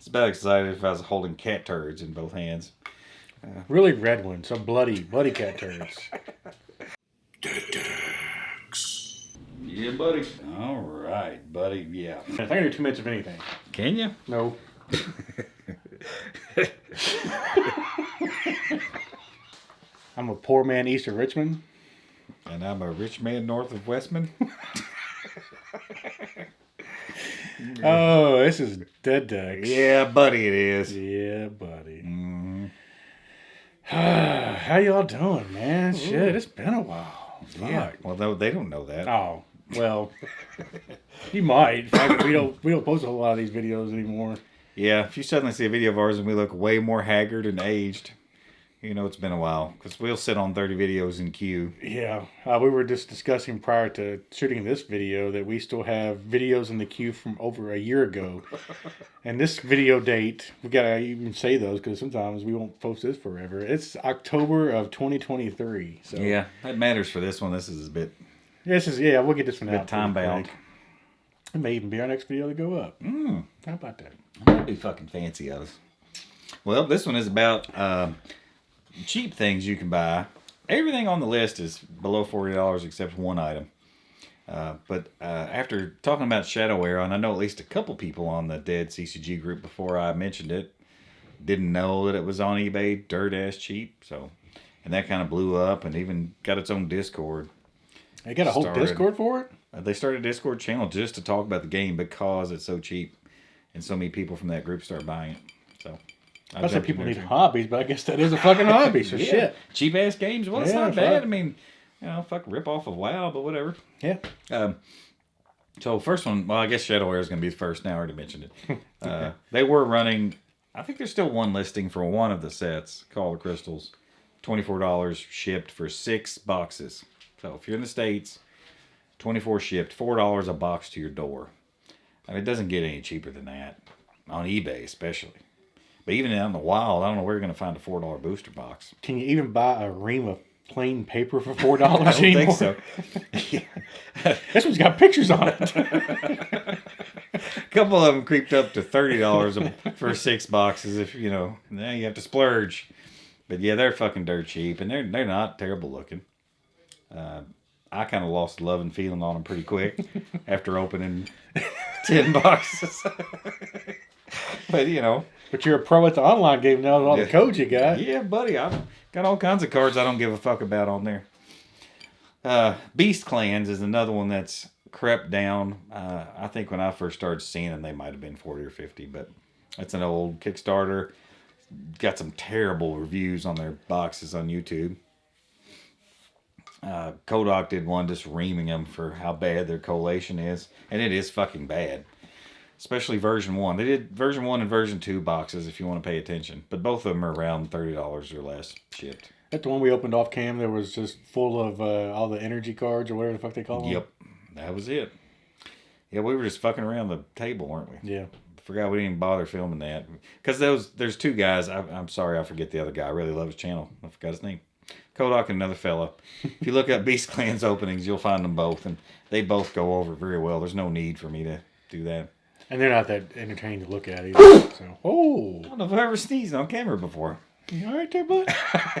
It's about excited if I was holding cat turds in both hands. Really red ones, some bloody cat turds. Yeah, buddy. All right, buddy. Yeah. I think I do 2 minutes of anything. Can you? No. I'm a poor man east of Richmond. And I'm a rich man north of Westman. Oh, this is Dead Ducks. Yeah, buddy, it is. Yeah, buddy. Mm-hmm. How y'all doing, man? Shit, it's been a while. Yeah. Fuck. Well, they don't know that. Oh, well, you might. In fact, we don't post a whole lot of these videos anymore. Yeah, if you suddenly see a video of ours and we look way more haggard and aged, you know it's been a while. Because we'll sit on 30 videos in queue. Yeah, we were just discussing prior to shooting this video that we still have videos in the queue from over a year ago. And this video date, we gotta even say those because sometimes we won't post this forever. It's October of 2023. So Yeah, that matters for this one. This is a bit we'll get this one out. time bound. It may even be our next video to go up. Mm. How about that? That'd be fucking fancy of us. Well, this one is about cheap things you can buy. Everything on the list is below $40 except one item. But after talking about Shadowware, and I know at least a couple people on the Dead CCG group before I mentioned it, didn't know that it was on eBay dirt ass cheap. So, and that kind of blew up and even got its own Discord. They got a whole Discord for it? They started a Discord channel just to talk about the game because it's so cheap. And so many people from that group start buying it. So I said people need hobbies, but I guess that is a fucking hobby, so yeah. shit. Cheap ass games. Well, it's not bad. I mean, you know, fuck rip off of WoW, but whatever. Yeah. So first one, well, I guess Shadowware is going to be the first now. I already mentioned it. They were running, I think there's still one listing for one of the sets, Call of Crystals. $24 shipped for 6 boxes. So if you're in the States, 24 shipped, $4 a box to your door. I mean, it doesn't get any cheaper than that, on eBay especially. But even out in the wild, I don't know where you're going to find a $4 booster box. Can you even buy a ream of plain paper for $4 anymore? I don't think so. This one's got pictures on it. A couple of them creeped up to $30 for 6 boxes. If you know, now you have to splurge. But yeah, they're fucking dirt cheap, and they're not terrible looking. I kind of lost love and feeling on them pretty quick after opening 10 boxes. But you know. But you're a pro at the online game now with all the codes you got. Yeah, buddy. I've got all kinds of cards I don't give a fuck about on there. Beast Clans is another one that's crept down. I think when I first started seeing them, they might have been 40 or 50, but it's an old Kickstarter. Got some terrible reviews on their boxes on YouTube. Kodak did one just reaming them for how bad their collation is, and it is fucking bad. Especially version 1. They did version 1 and version 2 boxes if you want to pay attention. But both of them are around $30 or less shipped. That's the one we opened off cam that was just full of all the energy cards or whatever the fuck they call them? Yep. That was it. Yeah, we were just fucking around the table, weren't we? Yeah. Forgot we didn't even bother filming that. Because there's 2 guys. I'm sorry, I forget the other guy. I really love his channel. I forgot his name. Kodak and another fella. If you look up Beast Clans openings, you'll find them both. And they both go over very well. There's no need for me to do that. And they're not that entertaining to look at either. So, I don't know if I've ever sneezed on camera before. You all right there, bud?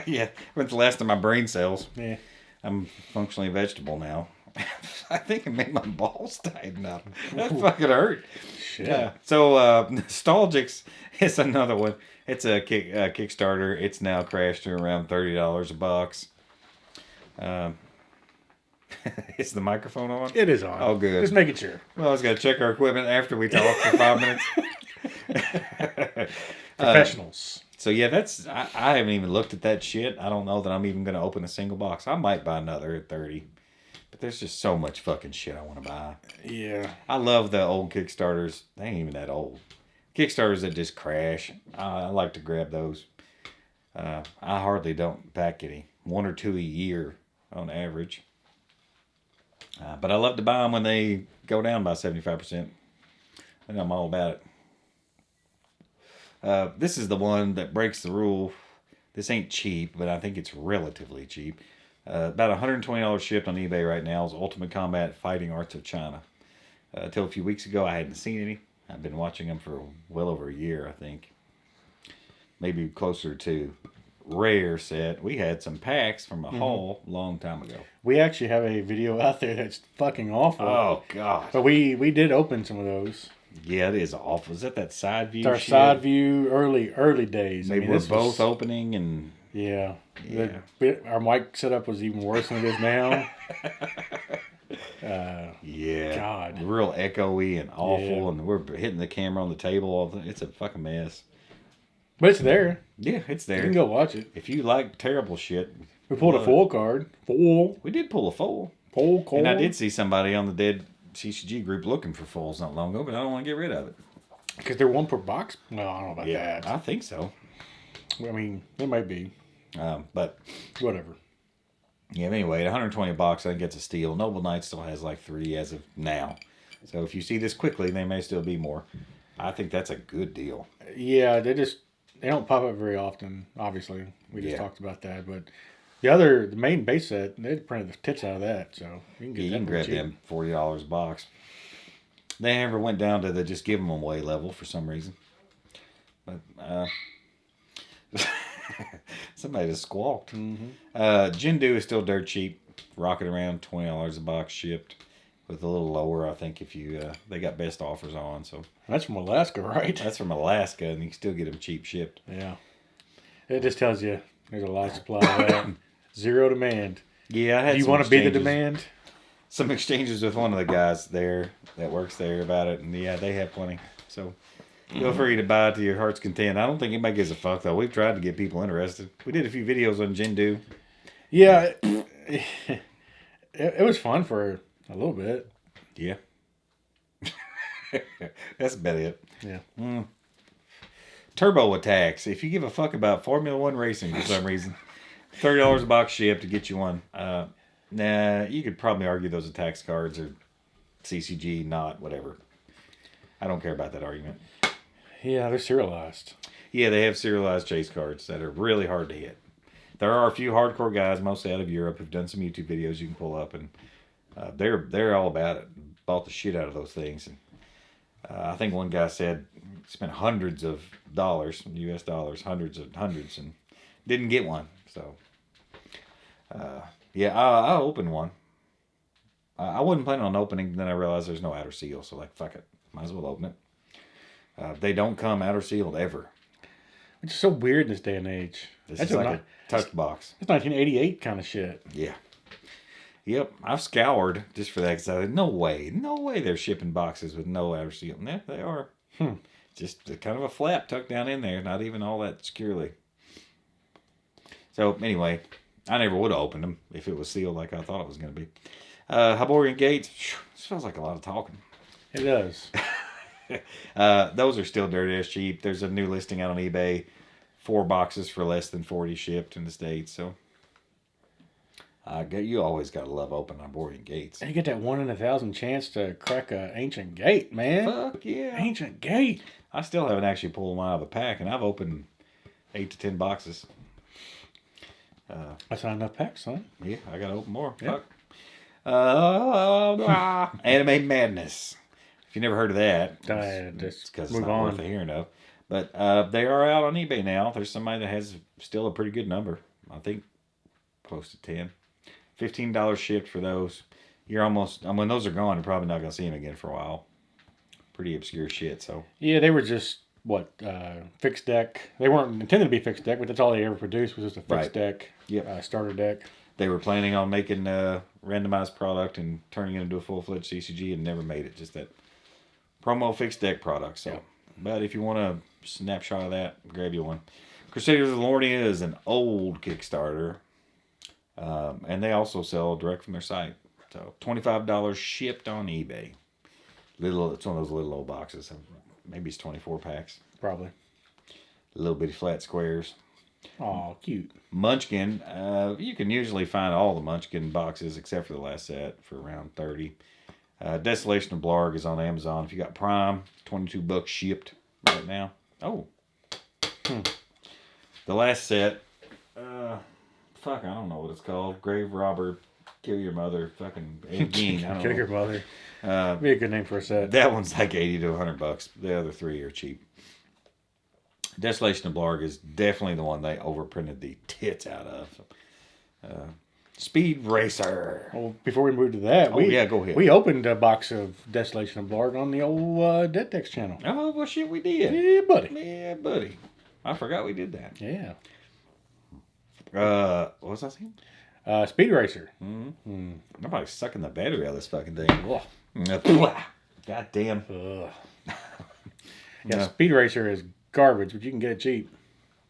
Yeah. Went the last of my brain cells. Yeah. I'm functionally a vegetable now. I think it made my balls tighten up. That fucking hurt. Shit. Yeah. So, Nostalgics is another one. It's a Kickstarter. It's now crashed to around $30 a box. Is the microphone on? It is on. Oh, good. Just making sure. Well, I was going to check our equipment after we talk for 5 minutes. Professionals. So, yeah, I haven't even looked at that shit. I don't know that I'm even going to open a single box. I might buy another at 30. But there's just so much fucking shit I want to buy. Yeah. I love the old Kickstarters. They ain't even that old. Kickstarters that just crash. I like to grab those. I hardly don't pack any. 1 or 2 a year on average. But I love to buy them when they go down by 75%. And I'm all about it. This is the one that breaks the rule. This ain't cheap, but I think it's relatively cheap. About $120 shipped on eBay right now is Ultimate Combat Fighting Arts of China. Until a few weeks ago, I hadn't seen any. I've been watching them for well over a year, I think. Maybe closer to rare set. We had some packs from a haul a long time ago. We actually have a video out there that's fucking awful. Oh, God. But we did open some of those. Yeah, it is awful. Is that side view It's our shit? side view early days. Maybe we're both opening and... Yeah. Yeah. Our mic setup was even worse than it is now. Yeah. God. Real echoey and awful, Yeah. and we're hitting the camera on the table all the... It's a fucking mess. But it's there. Yeah, it's You there. can go watch it. If you like terrible shit... We pulled a full card. Full We did pull a full. card. And I did see somebody on the Dead TCG group looking for fulls not long ago, but I don't want to get rid of it. Because they're one per box? Well, I don't know about that. I think so. I mean, it might be. But Whatever. yeah, anyway, $120, I think it's a steal. Noble Knight still has like 3 as of now. So if you see this quickly, they may still be more. I think that's a good deal. Yeah, they don't pop up very often, obviously. We just Yeah. talked about that. But the main base set, they printed the tits out of that. So you can get Yeah, you that can grab cheap. them $40 a box. They never went down to the just give them away level for some reason. But somebody just squawked. Jindu is still dirt cheap, rocking around $20 a box shipped, with a little lower. I think if you they got best offers on. So That's from Alaska, right? that's from Alaska, and you can still get them cheap shipped. Yeah. It just tells you there's a lot of supply of that. Zero demand. Yeah, I had. Do you some want to be the exchanges- demand? Some exchanges with one of the guys there that works there about it, and yeah, they have plenty. So feel free to buy it to your heart's content. I don't think anybody gives a fuck though. We've tried to get people interested. We did a few videos on Jindu. Yeah. It was fun for a little bit. Yeah, that's about it. Yeah. Turbo attacks. If you give a fuck about Formula One racing for some reason, $30 a box shipped to get you one. Nah, you could probably argue those attacks cards are CCG, not whatever. I don't care about that argument. Yeah, they're serialized. Yeah, they have serialized chase cards that are really hard to hit. There are a few hardcore guys, mostly out of Europe, who've done some YouTube videos you can pull up, and they're all about it. Bought the shit out of those things. And I think one guy said spent hundreds of dollars, US dollars, hundreds, and didn't get one. So, yeah, I opened one. I wasn't planning on opening, then I realized there's no outer seal, so like, fuck it. Might as well open it. They don't come outer sealed ever. Which is so weird in this day and age. This That's is like a tucked box. It's 1988 kind of shit. Yeah. Yep, I've scoured just for that because I said, no way they're shipping boxes with no outer seal. Yeah, they are. Just kind of a flap tucked down in there, not even all that securely. So anyway, I never would have opened them if it was sealed like I thought it was going to be. Hyborian Gates, this feels like a lot of talking. It does. Those are still dirt ass cheap. There's a new listing out on eBay. 4 boxes for less than 40 shipped in the States. So you always got to love open Hyborian Gates. And you get that 1 in 1,000 chance to crack an ancient gate, man. Fuck yeah. Ancient gate. I still haven't actually pulled one out of a pack, and I've opened 8 to 10 boxes. That's not enough packs, son. Yeah, I got to open more. Yeah. Fuck. Anime Madness. If you never heard of that, it's Just because it's move not on. worth the hearing of. But they are out on eBay now. There's somebody that has still a pretty good number. I think close to 10. $15 shipped for those. You're almost, when those are gone, you're probably not going to see them again for a while. Pretty obscure shit, so. Yeah, they were just, fixed deck. They weren't intended to be fixed deck, but that's all they ever produced was just a fixed Right. deck, Yep. starter deck. They were planning on making a randomized product and turning it into a full-fledged CCG and never made it. Just that promo fixed deck product. So, but if you want a snapshot of that, grab you one. Crusaders of Lornia is an old Kickstarter. And they also sell direct from their site. So $25 shipped on eBay. It's one of those little old boxes. Maybe it's 24 packs. Probably. Little bitty flat squares. Oh, cute. Munchkin, you can usually find all the Munchkin boxes except for the last set for around 30. Desolation of Blarg is on Amazon. If you got Prime, $22 shipped right now. Oh. The last set, I don't know what it's called. Grave Robber Kill Your Mother, fucking again. I don't Kill know. Your Mother. Be a good name for a set. That one's like $80 to $100. The other three are cheap. Desolation of Blarg is definitely the one they overprinted the tits out of. Speed Racer. Well, before we move to that, Oh, yeah, go ahead. We opened a box of Desolation of Blarg on the old Dead Text channel. Oh, well, shit, we did. Yeah, buddy. Yeah, buddy. I forgot we did that. Yeah. What was I saying? Speed Racer. Nobody's sucking the battery out of this fucking thing. Ugh. God damn. Ugh. Yeah, No. Speed Racer is garbage, but you can get it cheap.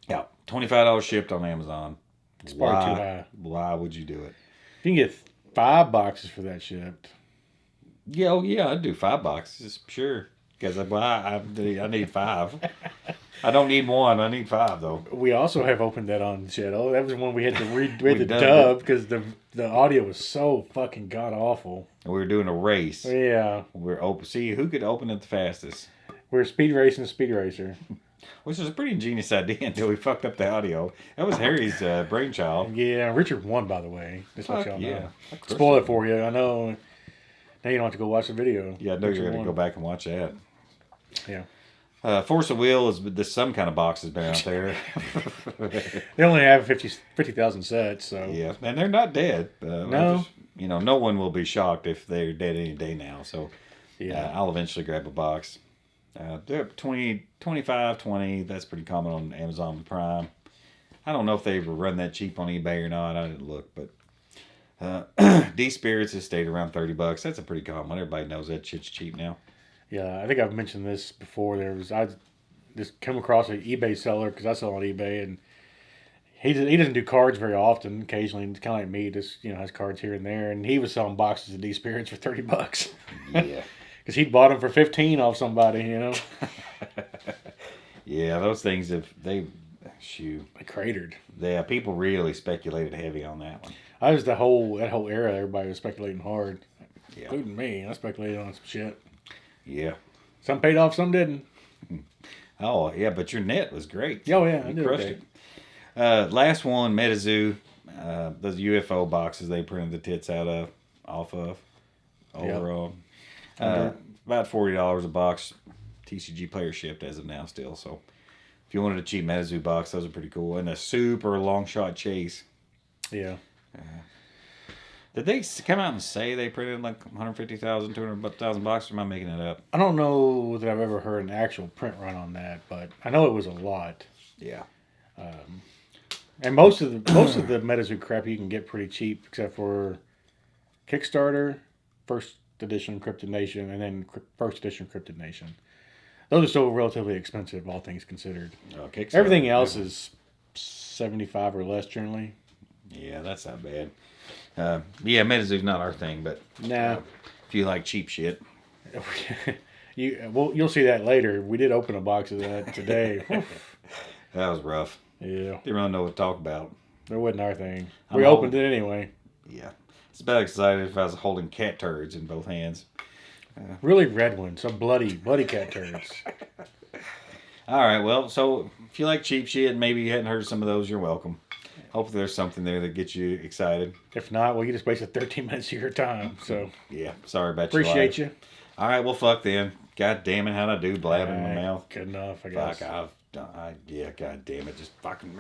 Yeah, $25 shipped on Amazon. It's probably too high. Why would you do it? You can get 5 boxes for that shipped. Yeah, oh yeah, I'd do 5 boxes, sure. Because I need 5. I don't need 1. I need 5 though. We also have opened that on Shadow. That was one we had to read We with the dubbed dub because the audio was so fucking god awful. We were doing a race. Yeah, We're open. See who could open it the fastest. we're speed racing Speed Racer. Which was a pretty ingenious idea until we fucked up the audio. That was Harry's brainchild. Yeah, Richard won, by the way. Just let Fuck y'all yeah. know. Of course Spoil he it for you. I know. Now you don't have to go watch the video. Yeah, I know Richard you're going to won. go back and watch that. Yeah. Force of Will is there's some kind of box has been out there. They only have 50,000 sets, so. Yeah, and they're not dead. No. No one will be shocked if they're dead any day now. So Yeah. I'll eventually grab a box. They're 20, 25, 20. That's pretty common on Amazon Prime. I don't know if they ever run that cheap on eBay or not. I didn't look, but D Spirits has stayed around $30. That's a pretty common one. Everybody knows that shit's cheap now. Yeah, I think I've mentioned this before. I just come across an eBay seller because I sell on eBay, and he doesn't do cards very often. Occasionally, it's kind of like me, just has cards here and there. And he was selling boxes of D Spirits for $30. Yeah. Because he'd bought them for 15 off somebody. Yeah, those things they cratered. Yeah, people really speculated heavy on that one. I was that whole era. Everybody was speculating hard, Yeah. including me. I speculated on some shit. Yeah. Some paid off, some didn't. Oh, yeah, but your net was great. Oh yeah, I You did crushed okay. it. Last one, MetaZoo. Those UFO boxes they printed the tits off of. Overall. About $40 a box. TCG player shipped as of now still. So if you wanted a cheap MetaZoo box, those are pretty cool. And a super long shot chase. Yeah. Did they come out and say they printed like 150,000, 200,000 boxes? Or am I making it up? I don't know that I've ever heard an actual print run on that, but I know it was a lot. Yeah. And most of the MetaZoo crap you can get pretty cheap, except for Kickstarter, first edition Cryptid Nation, and then first edition Cryptid Nation. Those are still relatively expensive, all things considered. Kickstarter, Everything else is 75 or less generally. Yeah, that's not bad. Yeah, MetaZoo's not our thing, but Nah. if you like cheap shit. You'll see that later. We did open a box of that today. That was rough. Yeah, Didn't really know what to talk about. that wasn't our thing. I'm We old. opened it anyway. Yeah. It's about excited if I was holding cat turds in both hands. Really red ones, some bloody cat turds. All right, well, so if you like cheap shit, maybe you hadn't heard of some of those, you're welcome. Hopefully there's something there that gets you excited. If not, well, you just wasted 13 minutes of your time. So Yeah, sorry about your appreciate life. you. All right, well, fuck then. God damn it, how'd I do blabbing in my mouth? Good enough, I guess. Fuck, yeah, god damn it, just fucking.